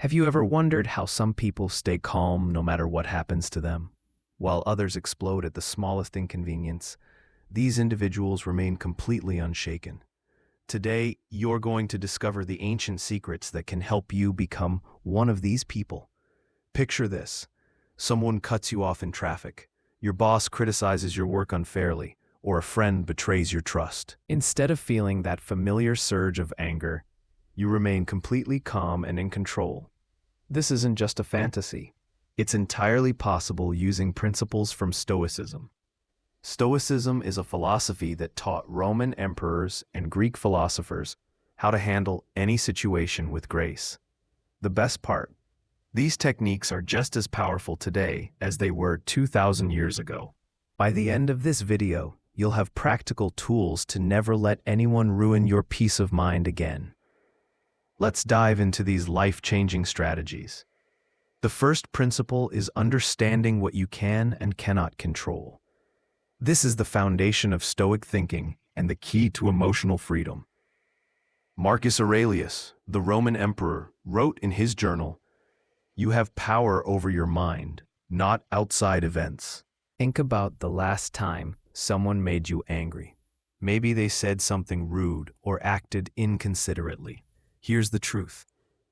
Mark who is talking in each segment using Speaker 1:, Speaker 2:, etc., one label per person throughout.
Speaker 1: Have you ever wondered how some people stay calm no matter what happens to them, while others explode at the smallest inconvenience? These individuals remain completely unshaken. Today, you're going to discover the ancient secrets that can help you become one of these people. Picture this. Someone cuts you off in traffic. Your boss criticizes your work unfairly, or a friend betrays your trust. Instead of feeling that familiar surge of anger, you remain completely calm and in control. This isn't just a fantasy. It's entirely possible using principles from Stoicism. Stoicism is a philosophy that taught Roman emperors and Greek philosophers how to handle any situation with grace. The best part, these techniques are just as powerful today as they were 2,000 years ago. By the end of this video, you'll have practical tools to never let anyone ruin your peace of mind again. Let's dive into these life-changing strategies. The first principle is understanding what you can and cannot control. This is the foundation of Stoic thinking and the key to emotional freedom. Marcus Aurelius, the Roman emperor, wrote in his journal, "You have power over your mind, not outside events." Think about the last time someone made you angry. Maybe they said something rude or acted inconsiderately. Here's the truth.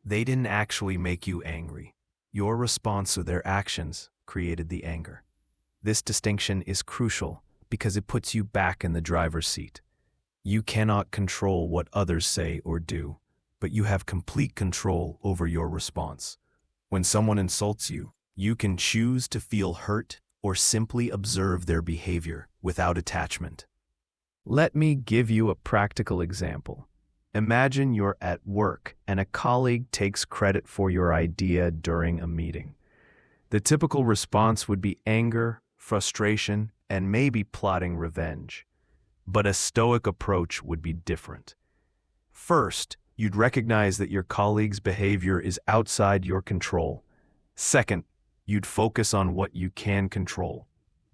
Speaker 1: They didn't actually make you angry. Your response to their actions created the anger. This distinction is crucial because it puts you back in the driver's seat. You cannot control what others say or do, but you have complete control over your response. When someone insults you, you can choose to feel hurt or simply observe their behavior without attachment. Let me give you a practical example. Imagine you're at work and a colleague takes credit for your idea during a meeting. The typical response would be anger, frustration, and maybe plotting revenge. But a Stoic approach would be different. First, you'd recognize that your colleague's behavior is outside your control. Second, you'd focus on what you can control,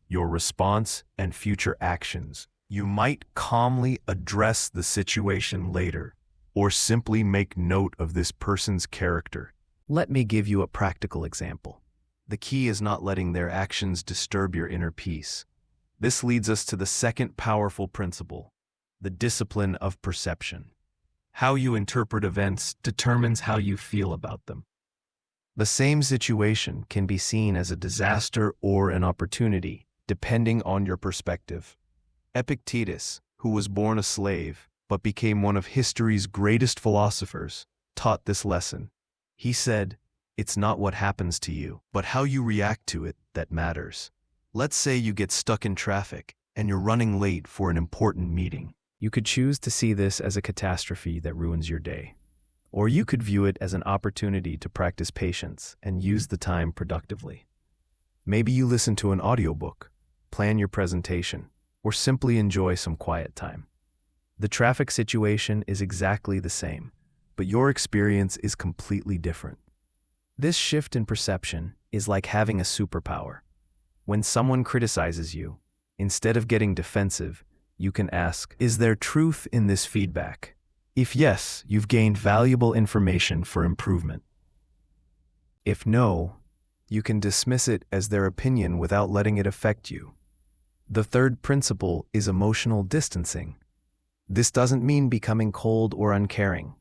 Speaker 1: your response and future actions. You might calmly address the situation later, or simply make note of this person's character. Let me give you a practical example. The key is not letting their actions disturb your inner peace. This leads us to the second powerful principle, the discipline of perception. How you interpret events determines how you feel about them. The same situation can be seen as a disaster or an opportunity, depending on your perspective. Epictetus, who was born a slave but became one of history's greatest philosophers, taught this lesson. He said, "It's not what happens to you, but how you react to it that matters." Let's say you get stuck in traffic and you're running late for an important meeting. You could choose to see this as a catastrophe that ruins your day. Or you could view it as an opportunity to practice patience and use the time productively. Maybe you listen to an audiobook, plan your presentation, or simply enjoy some quiet time. The traffic situation is exactly the same, but your experience is completely different. This shift in perception is like having a superpower. When someone criticizes you, instead of getting defensive, you can ask, "Is there truth in this feedback?" If yes, you've gained valuable information for improvement. If no, you can dismiss it as their opinion without letting it affect you. The third principle is emotional distancing. This doesn't mean becoming cold or uncaring.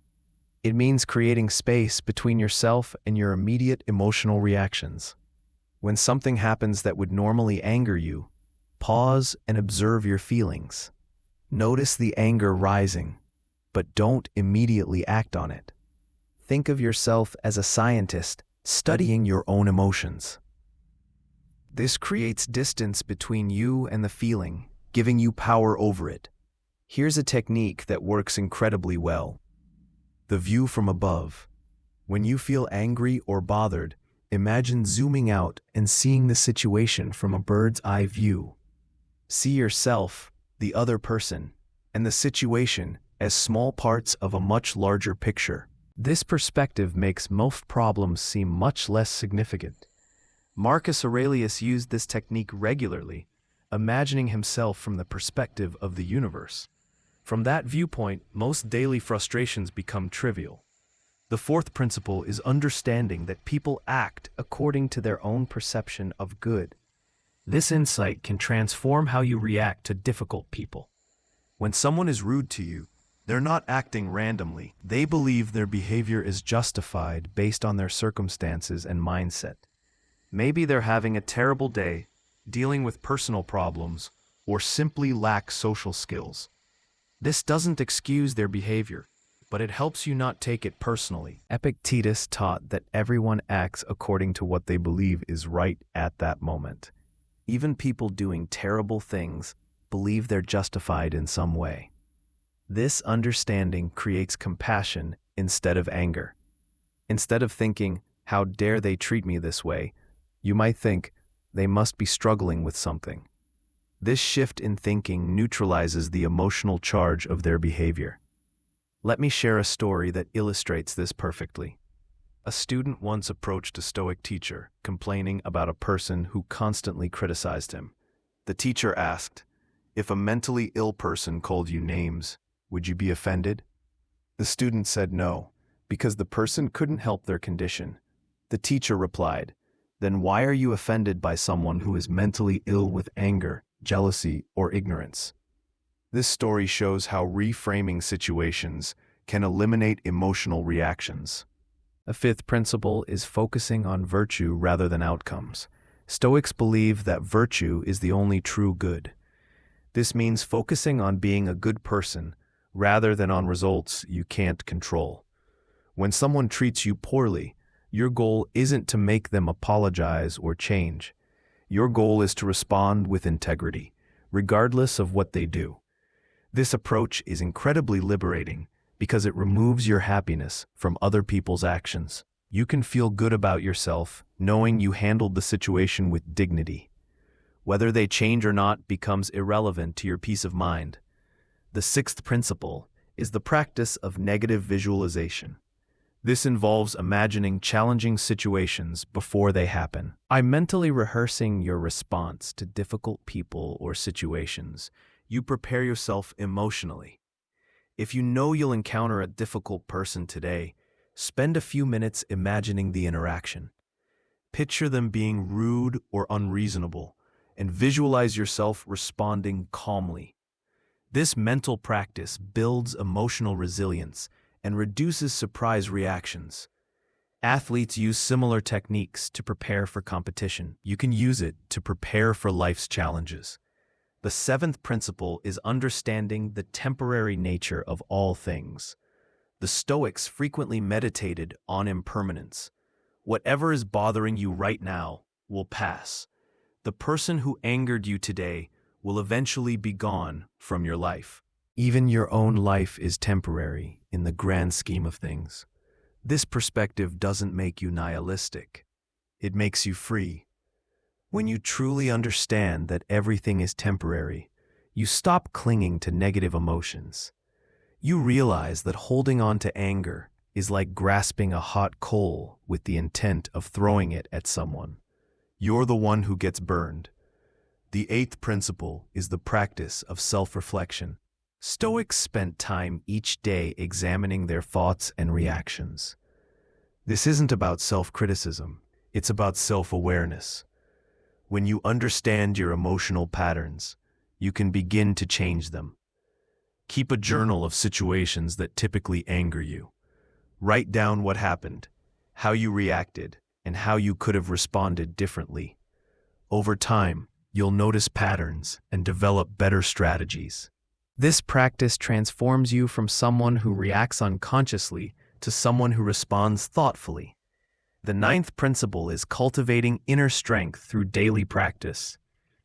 Speaker 1: It means creating space between yourself and your immediate emotional reactions. When something happens that would normally anger you, pause and observe your feelings. Notice the anger rising, but don't immediately act on it. Think of yourself as a scientist studying your own emotions. This creates distance between you and the feeling, giving you power over it. Here's a technique that works incredibly well. The view from above. When you feel angry or bothered, imagine zooming out and seeing the situation from a bird's eye view. See yourself, the other person, and the situation as small parts of a much larger picture. This perspective makes most problems seem much less significant. Marcus Aurelius used this technique regularly, imagining himself from the perspective of the universe. From that viewpoint, most daily frustrations become trivial. The fourth principle is understanding that people act according to their own perception of good. This insight can transform how you react to difficult people. When someone is rude to you, they're not acting randomly. They believe their behavior is justified based on their circumstances and mindset. Maybe they're having a terrible day, dealing with personal problems, or simply lack social skills. This doesn't excuse their behavior, but it helps you not take it personally. Epictetus taught that everyone acts according to what they believe is right at that moment. Even people doing terrible things believe they're justified in some way. This understanding creates compassion instead of anger. Instead of thinking, "How dare they treat me this way?" you might think, "They must be struggling with something." This shift in thinking neutralizes the emotional charge of their behavior. Let me share a story that illustrates this perfectly. A student once approached a Stoic teacher, complaining about a person who constantly criticized him. The teacher asked, "If a mentally ill person called you names, would you be offended?" The student said no, because the person couldn't help their condition. The teacher replied, "Then why are you offended by someone who is mentally ill with anger, jealousy, or ignorance?" This story shows how reframing situations can eliminate emotional reactions. A fifth principle is focusing on virtue rather than outcomes. Stoics believe that virtue is the only true good. This means focusing on being a good person rather than on results you can't control. When someone treats you poorly, your goal isn't to make them apologize or change. Your goal is to respond with integrity, regardless of what they do. This approach is incredibly liberating because it removes your happiness from other people's actions. You can feel good about yourself knowing you handled the situation with dignity. Whether they change or not becomes irrelevant to your peace of mind. The sixth principle is the practice of negative visualization. This involves imagining challenging situations before they happen. By mentally rehearsing your response to difficult people or situations, you prepare yourself emotionally. If you know you'll encounter a difficult person today, spend a few minutes imagining the interaction. Picture them being rude or unreasonable, and visualize yourself responding calmly. This mental practice builds emotional resilience and reduces surprise reactions. Athletes use similar techniques to prepare for competition. You can use it to prepare for life's challenges. The seventh principle is understanding the temporary nature of all things. The Stoics frequently meditated on impermanence. Whatever is bothering you right now will pass. The person who angered you today will eventually be gone from your life. Even your own life is temporary in the grand scheme of things. This perspective doesn't make you nihilistic. It makes you free. When you truly understand that everything is temporary, you stop clinging to negative emotions. You realize that holding on to anger is like grasping a hot coal with the intent of throwing it at someone. You're the one who gets burned. The eighth principle is the practice of self-reflection. Stoics spent time each day examining their thoughts and reactions. This isn't about self-criticism, it's about self-awareness. When you understand your emotional patterns, you can begin to change them. Keep a journal of situations that typically anger you. Write down what happened, how you reacted, and how you could have responded differently. Over time, you'll notice patterns and develop better strategies. This practice transforms you from someone who reacts unconsciously to someone who responds thoughtfully. The ninth principle is cultivating inner strength through daily practice.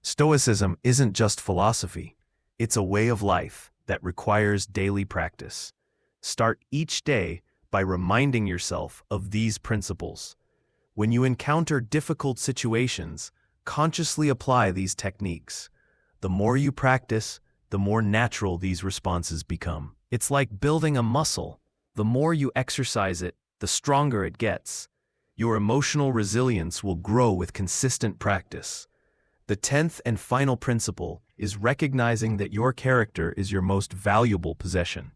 Speaker 1: Stoicism isn't just philosophy, it's a way of life that requires daily practice. Start each day by reminding yourself of these principles. When you encounter difficult situations, consciously apply these techniques. The more you practice, the more natural these responses become. It's like building a muscle. The more you exercise it, the stronger it gets. Your emotional resilience will grow with consistent practice. The 10th and final principle is recognizing that your character is your most valuable possession.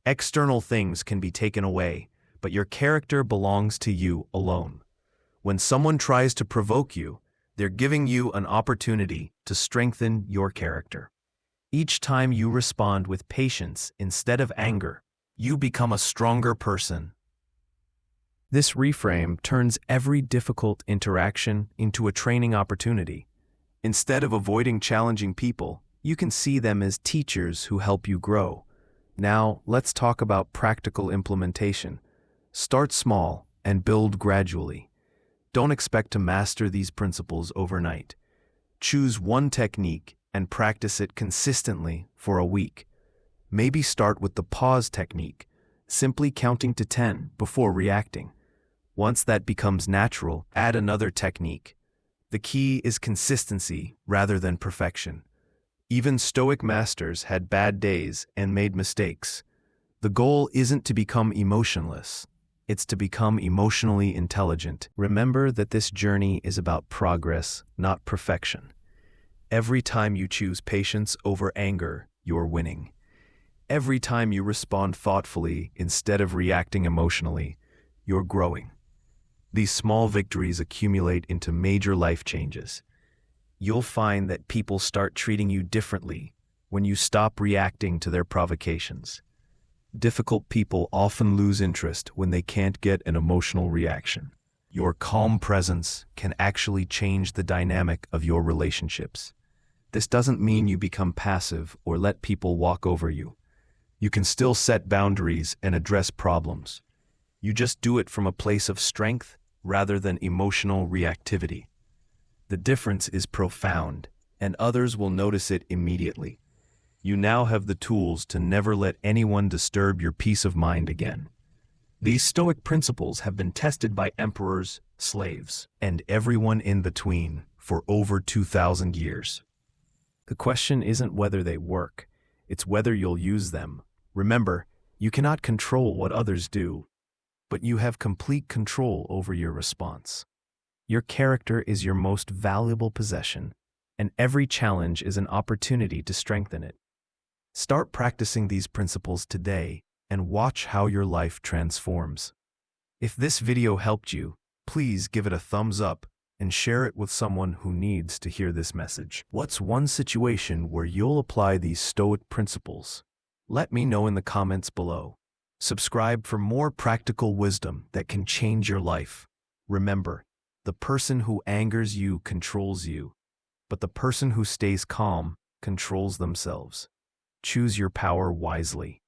Speaker 1: External things can be taken away, but your character belongs to you alone. When someone tries to provoke you, they're giving you an opportunity to strengthen your character. Each time you respond with patience instead of anger, you become a stronger person. This reframe turns every difficult interaction into a training opportunity. Instead of avoiding challenging people, you can see them as teachers who help you grow. Now, let's talk about practical implementation. Start small and build gradually. Don't expect to master these principles overnight. Choose one technique and practice it consistently for a week. Maybe start with the pause technique, simply counting to 10 before reacting. Once that becomes natural, add another technique. The key is consistency rather than perfection. Even Stoic masters had bad days and made mistakes. The goal isn't to become emotionless. It's to become emotionally intelligent. Remember that this journey is about progress, not perfection. Every time you choose patience over anger, you're winning. Every time you respond thoughtfully instead of reacting emotionally, you're growing. These small victories accumulate into major life changes. You'll find that people start treating you differently when you stop reacting to their provocations. Difficult people often lose interest when they can't get an emotional reaction. Your calm presence can actually change the dynamic of your relationships. This doesn't mean you become passive or let people walk over you. You can still set boundaries and address problems. You just do it from a place of strength rather than emotional reactivity. The difference is profound, and others will notice it immediately. You now have the tools to never let anyone disturb your peace of mind again. These Stoic principles have been tested by emperors, slaves, and everyone in between for over 2,000 years. The question isn't whether they work, it's whether you'll use them. Remember, you cannot control what others do, but you have complete control over your response. Your character is your most valuable possession, and every challenge is an opportunity to strengthen it. Start practicing these principles today and watch how your life transforms. If this video helped you, please give it a thumbs up and share it with someone who needs to hear this message. What's one situation where you'll apply these Stoic principles? Let me know in the comments below. Subscribe for more practical wisdom that can change your life. Remember, the person who angers you controls you, but the person who stays calm controls themselves. Choose your power wisely.